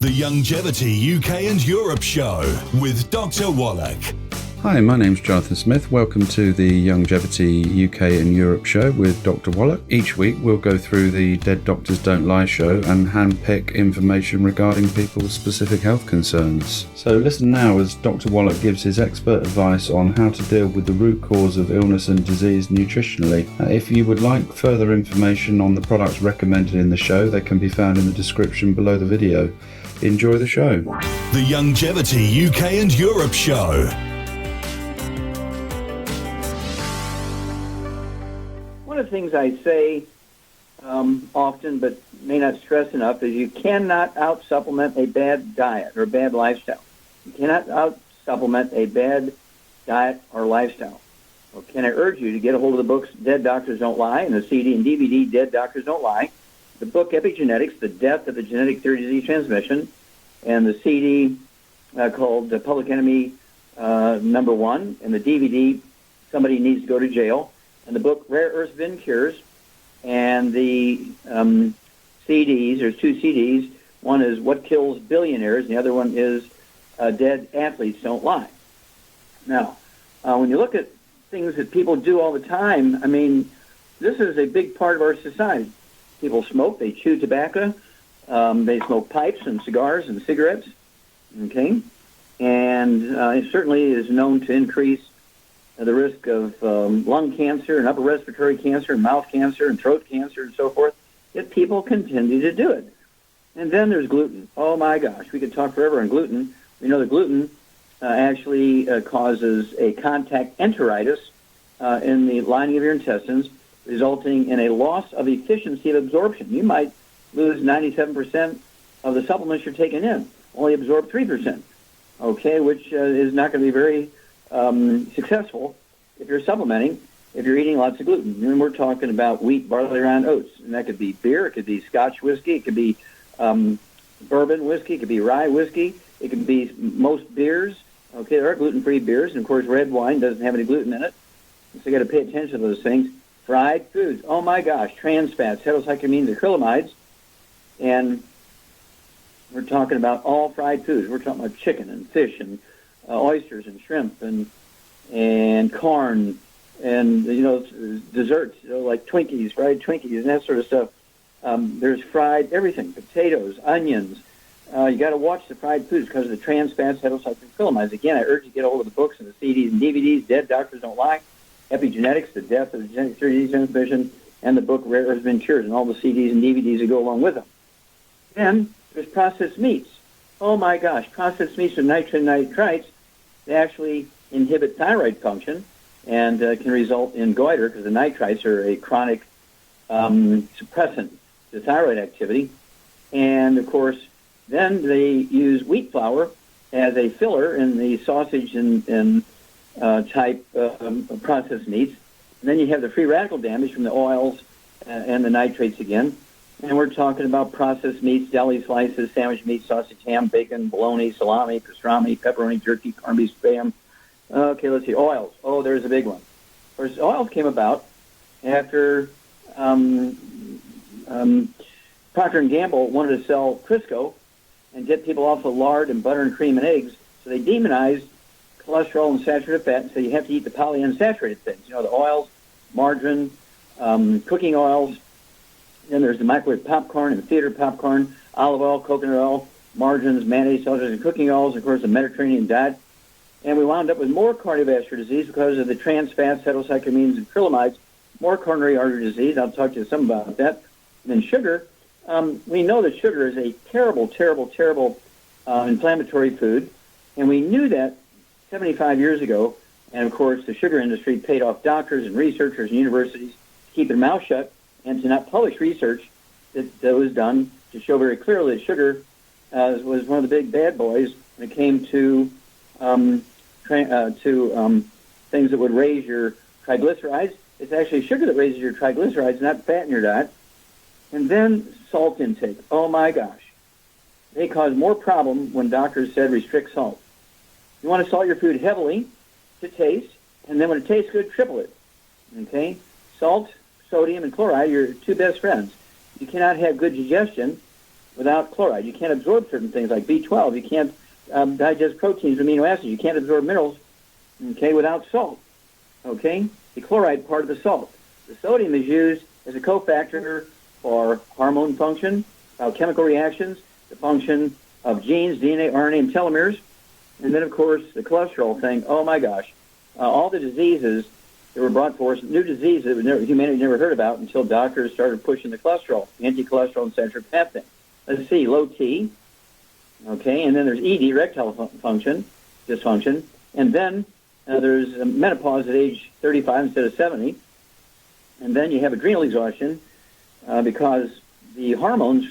The Youngevity UK and Europe Show with Dr. Wallach. Hi, my name's Jonathan Smith. Welcome to the Youngevity UK and Europe Show with Dr. Wallach. Each week we'll go through the Dead Doctors Don't Lie show and handpick information regarding people's specific health concerns. So listen now as Dr. Wallach gives his expert advice on how to deal with the root cause of illness and disease nutritionally. If you would like further information on the products recommended in the show, they can be found in the description below the video. Enjoy the show. The Youngevity UK and Europe Show. One of the things I say often, but may not stress enough, is you cannot out-supplement a bad diet or a bad lifestyle. You cannot out-supplement a bad diet or lifestyle. Well, can I urge you to get a hold of the books Dead Doctors Don't Lie and the CD and DVD Dead Doctors Don't Lie, the book Epigenetics, The Death of the Genetic Theory of Disease Transmission, and the CD called Public Enemy Number 1, and the DVD Somebody Needs to Go to Jail, and the book Rare Earth Bin Cures, and the CDs. There's two CDs. One is What Kills Billionaires, and the other one is Dead Athletes Don't Lie. Now, when you look at things that people do all the time, I mean, this is a big part of our society. People smoke, they chew tobacco, they smoke pipes and cigars and cigarettes, okay? And it certainly is known to increase the risk of lung cancer and upper respiratory cancer and mouth cancer and throat cancer and so forth, yet people continue to do it. And then there's gluten. Oh, my gosh, we could talk forever on gluten. We know that gluten actually causes a contact enteritis in the lining of your intestines, resulting in a loss of efficiency of absorption. You might lose 97% of the supplements you're taking in, only absorb 3%, okay, which is not going to be very successful if you're supplementing, if you're eating lots of gluten. And we're talking about wheat, barley, rye, oats. And that could be beer, it could be Scotch whiskey, it could be bourbon whiskey, it could be rye whiskey, it could be most beers. Okay, there are gluten-free beers, and of course red wine doesn't have any gluten in it. So you got to pay attention to those things. Fried foods, oh my gosh, trans fats, heterocyclamines, acrylamides, and we're talking about all fried foods. We're talking about chicken and fish and oysters and shrimp and corn and, you know, desserts, you know, like Twinkies, fried Twinkies and that sort of stuff. There's fried everything, potatoes, onions. You got to watch the fried foods because of the trans fats, heterocyclamines. Again, I urge you to get a hold of the books and the CDs and DVDs, Dead Doctors Don't Lie, Epigenetics, The Death of the Genetic Theory of Disease Transmission, and the book Rare Earth Bin Cures, and all the CDs and DVDs that go along with them. Then there's processed meats. Oh my gosh, processed meats with nitrites, they actually inhibit thyroid function and can result in goiter because the nitrites are a chronic suppressant to thyroid activity. And of course, then they use wheat flour as a filler in the sausage and type processed meats. And then you have the free radical damage from the oils and the nitrates again. And we're talking about processed meats, deli slices, sandwich meat, sausage, ham, bacon, bologna, salami, pastrami, pepperoni, jerky, corned beef, spam. Okay, let's see. Oils. Oh, there's a big one. Of course, oils came about after Procter & Gamble wanted to sell Crisco and get people off of lard and butter and cream and eggs. So they demonized cholesterol and saturated fat and said you have to eat the polyunsaturated things. You know, the oils, margarine, cooking oils. Then there's the microwave popcorn and the theater popcorn, olive oil, coconut oil, margarines, mayonnaise, sausages, and cooking oils, of course, the Mediterranean diet. And we wound up with more cardiovascular disease because of the trans fats, heterocyclamines, and acrylamides, more coronary artery disease. I'll talk to you some about that. And then sugar. We know that sugar is a terrible, terrible, terrible inflammatory food. And we knew that 75 years ago. And, of course, the sugar industry paid off doctors and researchers and universities to keep their mouth shut and to not publish research that was done to show very clearly that sugar was one of the big bad boys when it came to things that would raise your triglycerides. It's actually sugar that raises your triglycerides, not fat in your diet. And then salt intake. Oh, my gosh. They caused more problem when doctors said restrict salt. You want to salt your food heavily to taste, and then when it tastes good, triple it. Okay? Salt, sodium, and chloride are your two best friends. You cannot have good digestion without chloride. You can't absorb certain things like B12. You can't digest proteins, amino acids. You can't absorb minerals, okay, without salt. Okay, the chloride part of the salt. The sodium is used as a cofactor for hormone function, biochemical reactions, the function of genes, DNA, RNA, and telomeres, and then, of course, the cholesterol thing. Oh, my gosh. All the diseases that were brought forth, new diseases that humanity never heard about until doctors started pushing the cholesterol, anti-cholesterol and saturated fat thing. Let's see, low T, okay, and then there's ED, erectile dysfunction, and then there's menopause at age 35 instead of 70, and then you have adrenal exhaustion because the hormones,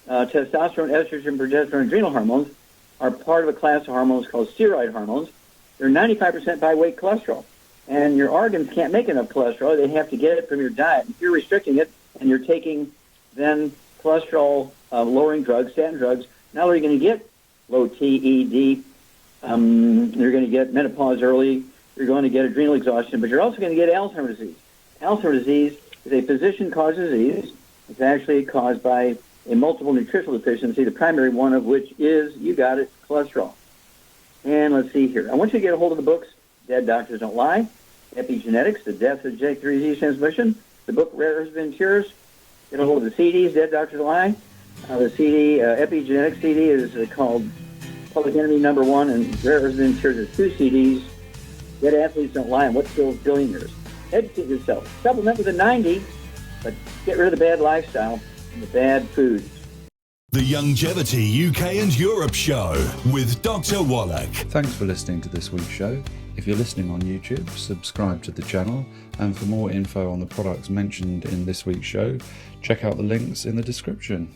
testosterone, estrogen, progesterone, adrenal hormones, are part of a class of hormones called steroid hormones. They're 95% by weight cholesterol. And your organs can't make enough cholesterol. They have to get it from your diet. If you're restricting it and you're taking then cholesterol-lowering drugs, statin drugs, not only are you going to get low T, ED, you're going to get menopause early, you're going to get adrenal exhaustion, but you're also going to get Alzheimer's disease. Alzheimer's disease is a physician-caused disease. It's actually caused by a multiple nutritional deficiency, the primary one of which is, you got it, cholesterol. And let's see here. I want you to get a hold of the books, Dead Doctors Don't Lie, Epigenetics, The Death of Genetic Disease Transmission, the book Rare Earths and Cures. Get a hold of the CDs, Dead Doctors Don't Lie. The CD, Epigenetics CD is called Public Enemy No. 1, and Rare Earths and Cures is 2 CDs, Dead Athletes Don't Lie, and What Kills Billionaires. Educate yourself. Supplement with a 90, but get rid of the bad lifestyle and the bad foods. The Youngevity UK and Europe Show with Dr. Wallach. Thanks for listening to this week's show. If you're listening on YouTube, subscribe to the channel, and for more info on the products mentioned in this week's show, check out the links in the description.